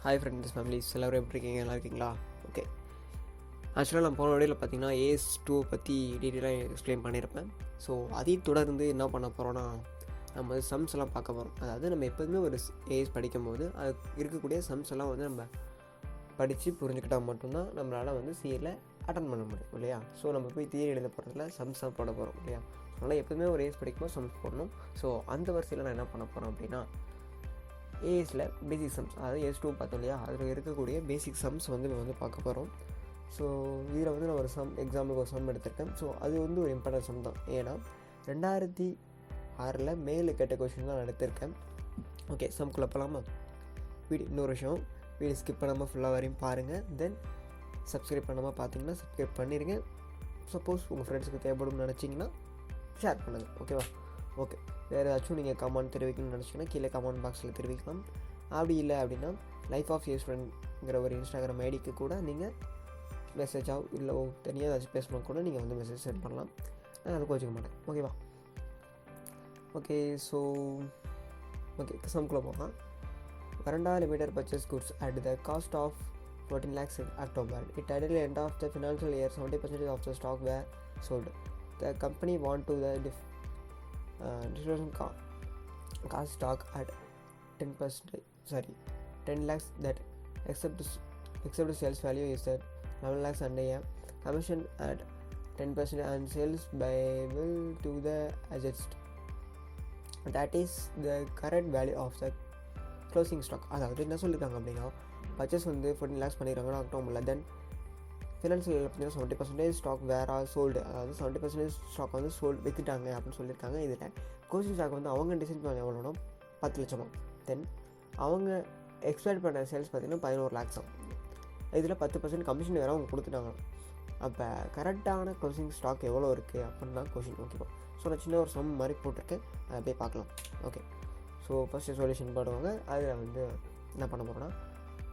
Hi friends families எல்லோரும் எப்படி இருக்கீங்க, நல்லா இருக்கீங்களா? ஓகே, ஆக்சுவலாக நான் போன வீடியோவில் பார்த்தீங்கன்னா AS2 பற்றி டீட்டெயிலாக எக்ஸ்பிளைன் பண்ணியிருப்பேன். ஸோ அதையும் தொடர்ந்து என்ன பண்ண போகிறோன்னா, நம்ம சம்ஸ் எல்லாம் பார்க்க போகிறோம். அதாவது நம்ம எப்போதுமே ஒரு ஏஎஸ் படிக்கும்போது அது இருக்கக்கூடிய சம்ஸ் எல்லாம் வந்து நம்ம படித்து புரிஞ்சுக்கிட்டால் மட்டும்தான் நம்மளால் வந்து சிஏல அட்டன் பண்ண முடியும் இல்லையா? ஸோ நம்ம போய் தியரி எழுத போகிறதுல சம்ஸாக போட போகிறோம் இல்லையா? அதனால் எப்போதுமே ஒரு ஏஎஸ் படிக்கும்போது சம்ஸ் போடணும். ஸோ அந்த வரிசையில் நான் என்ன பண்ண போகிறேன் அப்படின்னா, ஏஎஸில் பேசிக் சம்ஸ், அதாவது AS2 பார்த்தோம் இல்லையா, அதில் இருக்கக்கூடிய பேசிக் சம்ஸ் வந்து நம்ம வந்து பார்க்க போகிறோம். ஸோ இதில் வந்து நான் ஒரு எக்ஸாம்பிளுக்கு ஒரு சம் எடுத்திருக்கேன். ஸோ அது வந்து ஒரு இம்பார்ட்டன்ட் சம் தான். ஏன்னா 2006 மேலே கேட்ட கொஷின் தான் நான் எடுத்திருக்கேன். ஓகே, சம்குள்ளே போகலாமா? இன்னொரு விஷயம், வீடியோ ஸ்கிப் பண்ணாமல் ஃபுல்லாக வரையும் பாருங்கள். தென் சப்ஸ்கிரைப் பண்ணாமல் பார்த்தீங்கன்னா சப்ஸ்கிரைப் பண்ணிடுங்க. சப்போஸ் உங்கள் ஃப்ரெண்ட்ஸுக்கு தேவைப்படும்னு நினச்சிங்கன்னா ஷேர் பண்ணுங்கள், ஓகேவா? ஓகே, வேறு ஏதாச்சும் நீங்கள் கமெண்ட் தெரிவிக்கணும்னு நினச்சிங்கன்னா கீழே கமெண்ட் பாக்ஸில் தெரிவிக்கலாம். அப்படி இல்லை அப்படின்னா லைஃப் ஆஃப் ஏஸ் ஃப்ரெண்ட்ங்கிற ஒரு இன்ஸ்டாகிராம் ஐடிக்கு கூட நீங்கள் மெசேஜாக இல்லை தனியாக ஏதாச்சும் பேசணும் கூட நீங்கள் வந்து மெசேஜ் சென்ட் பண்ணலாம். நான் அதுக்கு வச்சுக்க மாட்டேன், ஓகேவா? ஓகே, ஸோ ஓகே சம்குள்ளே போகலாம். Varanda Limited purchased goods at the cost of 14 lakhs in October. It at the end of the financial year, 70% of the stock were sold. The company want to the distribution cost stock at 10 lakhs that except the sales value is at 11 lakhs and a commission at 10% and sales payable to the agent. That is the current value of the closing stock. அதாவது என்ன சொல்லியிருக்காங்க அப்படின்னா, purchase வந்து 14 lakhs பண்ணியிருக்காங்கன்னா அக்டோபரில், தென் financial பார்த்தீங்கன்னா 70% stock வேறு sold, அதாவது 70% ஸ்டாக் வந்து விற்றுட்டாங்க அப்படின்னு சொல்லியிருக்காங்க. இதில் க்ளோசிங் ஸ்டாக் வந்து அவங்க டிசைன் பண்ண எவ்வளோனா 10 லட்சமா, தென் அவங்க எக்ஸ்பெக்ட் பண்ண சேல்ஸ் பார்த்திங்கன்னா 11 lakhs. இதில் 10% கமிஷன் வேறு அவங்க கொடுத்துட்டாங்க. அப்போ கரெக்டான க்ளோசிங் ஸ்டாக் எவ்வளோ இருக்குது அப்படின்னு தான் கொஷின், ஓகேவா? ஸோ நான் சின்ன ஒரு சம் மாதிரி போட்டிருக்கேன், அதை போய் பார்க்கலாம். ஓகே, ஸோ ஃபஸ்ட்டு சொல்யூஷன் போடுவாங்க. அதில் வந்து என்ன பண்ண போகிறோன்னா,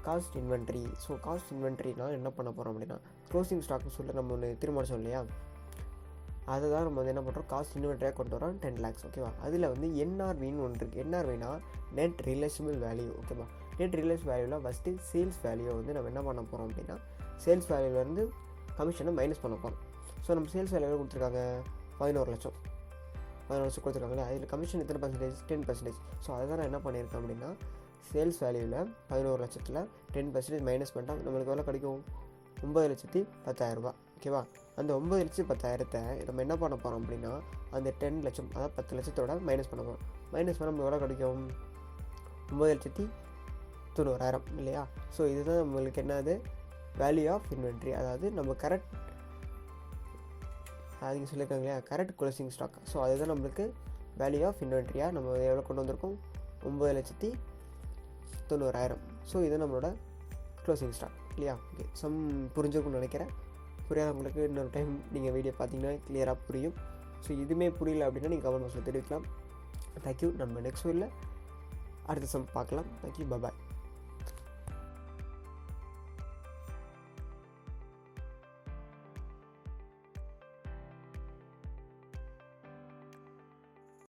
காஸ்ட் இன்வென்ட்ரி. ஸோ காஸ்ட் இன்வென்ட்ரினால் என்ன பண்ண போகிறோம் அப்படின்னா, க்ளோசிங் ஸ்டாக்னு சொல்லி நம்ம ஒன்று தீர்மானிச்சோம் இல்லையா, அதை தான் நம்ம வந்து என்ன பண்ணுறோம், காஸ்ட் இன்வென்ட்ரியாக கொண்டு வரோம் 10 lakhs, ஓகேவா? அதில் வந்து NRVன்னு ஒன்று இருக்குது. NRVனா நெட் ரியலைசபிள் வேல்யூ, ஓகேவா? நெட் ரியலைஸ் வேல்யூவில் ஃபஸ்ட்டு சேல்ஸ் வேல்யூவை வந்து நம்ம என்ன பண்ண போகிறோம் அப்படின்னா, சேல்ஸ் வேல்யூவிலேருந்து கமிஷனை மைனஸ் பண்ண போகிறோம். ஸோ நம்ம சேல்ஸ் வேல்யூவில் கொடுத்துருக்காங்க 11 லட்சம் கொடுத்துருக்காங்களே, அதில் கமிஷன் எத்தனை பர்சன்டேஜ்? 10%. ஸோ அதை தான் நான் என்ன பண்ணியிருக்கேன் அப்படின்னா, சேல்ஸ் வேல்யூவில் 11 லட்சத்தில் 10% மைனஸ் பண்ணிட்டா நம்மளுக்கு எவ்வளோ கிடைக்கும்? 9,10,000, ஓகேவா? அந்த 9,10,000 நம்ம என்ன பண்ண போகிறோம் அப்படின்னா, அந்த 10 லட்சம், அதாவது 10 லட்சத்தோட மைனஸ் பண்ண போகிறோம். மைனஸ் பண்ண நம்ம எவ்வளோ கிடைக்கும்? 9,90,000 இல்லையா? ஸோ இதுதான் நம்மளுக்கு என்னது, வேல்யூ ஆஃப் இன்வென்ட்ரி. அதாவது நம்ம கரெக்ட் அதிக சொல்லியிருக்காங்க இல்லையா, கரெக்ட் க்ளோசிங் ஸ்டாக். ஸோ அதுதான் நம்மளுக்கு வேல்யூ ஆஃப் இன்வென்ட்ரியாக நம்ம எவ்வளோ கொண்டு வந்திருக்கோம்? 9,90,000. ஸோ இது நம்மளோட க்ளோசிங் ஸ்டாக் இல்லையா? ஓகே, சம் புரிஞ்சிருக்கும்னு நினைக்கிறேன். புரியாதவங்களுக்கு இன்னொரு டைம் நீங்கள் வீடியோ பார்த்தீங்கன்னா கிளியராக புரியும். ஸோ இதுவுமே புரியல அப்படின்னா நீங்கள் கமெண்ட் பாக்ஸில் தெரிவிக்கலாம். தேங்க்யூ. நம்ம நெக்ஸ்ட் வீடியோவில் அடுத்த சம் பார்க்கலாம். தேங்க்யூ, பாய்.